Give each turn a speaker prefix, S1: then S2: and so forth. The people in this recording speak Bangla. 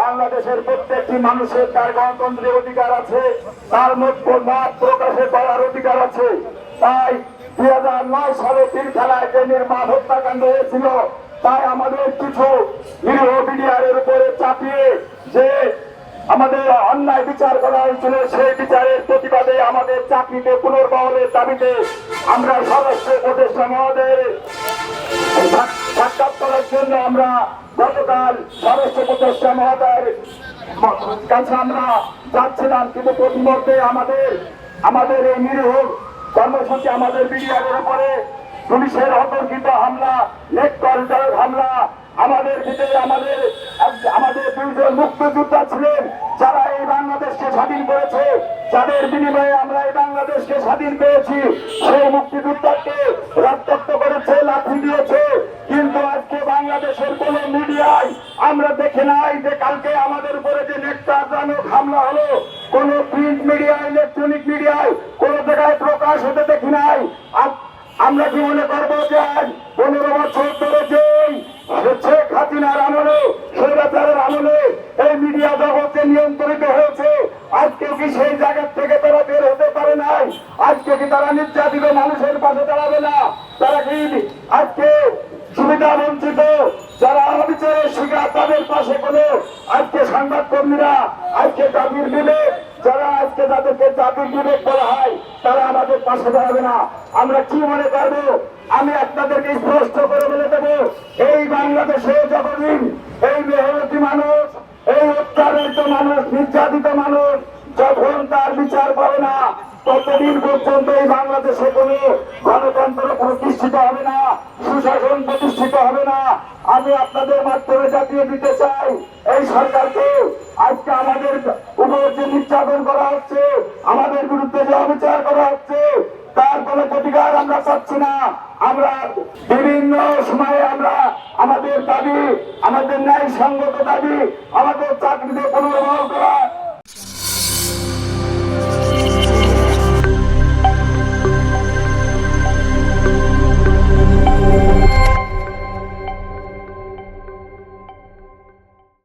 S1: বাংলাদেশের প্রত্যেকটি মানুষের তার গণতন্ত্রের অধিকার আছে, তার মত প্রকাশে করার অধিকার আছে। তাই 2009 সালে পিলখানায় যে নির্মাণ হত্যাকাণ্ড হয়েছিল, তাই আমাদের কিছু নিরীহ বিডিআরের উপরে চাপিয়ে যে আমাদের অন্যায় বিচার করা হয়েছিল, সেই বিচারের প্রতিবাদে আমাদের চাকরিতে পুনর্বহালের দাবিতে আমরা স্বরাষ্ট্র উপদেষ্টা মহোদয়ের সাক্ষাৎ করার জন্য আমরা গতকাল স্বরাষ্ট্র উপদেষ্টা মহোদয়ের কাছে আমরা যাচ্ছিলাম। কিন্তু প্রতিমধ্যে আমাদের এই নিরীহ কর্মসূচি আমাদের বিডিআরের উপরে পুলিশের অতর্কিত হামলা, নেক করিডোর হামলা, আমাদের ভিতরে আমাদের দুইজন মুক্তিযোদ্ধা ছিলেন যারা এই বাংলাদেশকে স্বাধীন করেছে, যাদের বিনিময়ে আমরা এই বাংলাদেশকে স্বাধীন পেয়েছি, সেই মুক্তিযোদ্ধাকে রক্তাক্ত করেছে, লাথি দিয়েছে। কিন্তু আজকে বাংলাদেশের কোন মিডিয়ায় আমরা দেখি নাই যে কালকে আমাদের উপরে যে নেককারজনক হামলা হলো, কোন প্রিন্ট মিডিয়া, ইলেকট্রনিক মিডিয়ায় কোন জায়গায় প্রকাশ হতে দেখি নাই। আমরা কি মনে করবো যে 15 বছর ধরে যে শেখ হাসিনার আমলে, স্বৈরাচারের আমলে এই মিডিয়া জগতে নিয়ন্ত্রিত হয়েছে, আজকে কি সেই জায়গা থেকে তারা বের হতে পারে নাই? আজকে কি তারা নির্যাতিত মানুষের পাশে দাঁড়াবে না? তারা কি আজকে সুবিধা বঞ্চিত যারা অবিচারের শিকার তাদের পাশে কোনো আজকে সংবাদ কর্মীরা, আজকে জাতির বিবেক যারা আজকে যাদেরকে জাতির বিবেক বলা হয়, তারা আমাদের পাশে দাঁড়াবে না? আমরা কি মনে করবো? আমি আপনাদেরকে স্পষ্ট করে বলে দেবো, এই বাংলাদেশে যতদিন এই মেহনতি মানুষ, এই অত্যাচারিত মানুষ, নির্যাতিত মানুষ যখন তার বিচার পাবে না, ততদিন পর্যন্ত এই বাংলাদেশে কোন গণতন্ত্র প্রতিষ্ঠিত হবে না, সুশাসন প্রতিষ্ঠিত হবে না। আমি আপনাদের মাধ্যমে জাতিয়ে দিতে চাই, এই সরকারকে আজকে আমাদের উপর যে নির্যাতন করা হচ্ছে, আমাদের বিরুদ্ধে যে অবিচার করা হচ্ছে, তার কোন প্রতিকার আমরা পাচ্ছি না। আমরা বিভিন্ন সময়ে আমরা আমাদের দাবি, আমাদের ন্যায় সঙ্গত দাবি, আমাদের চাকরিতে পুনর্বহাল করা,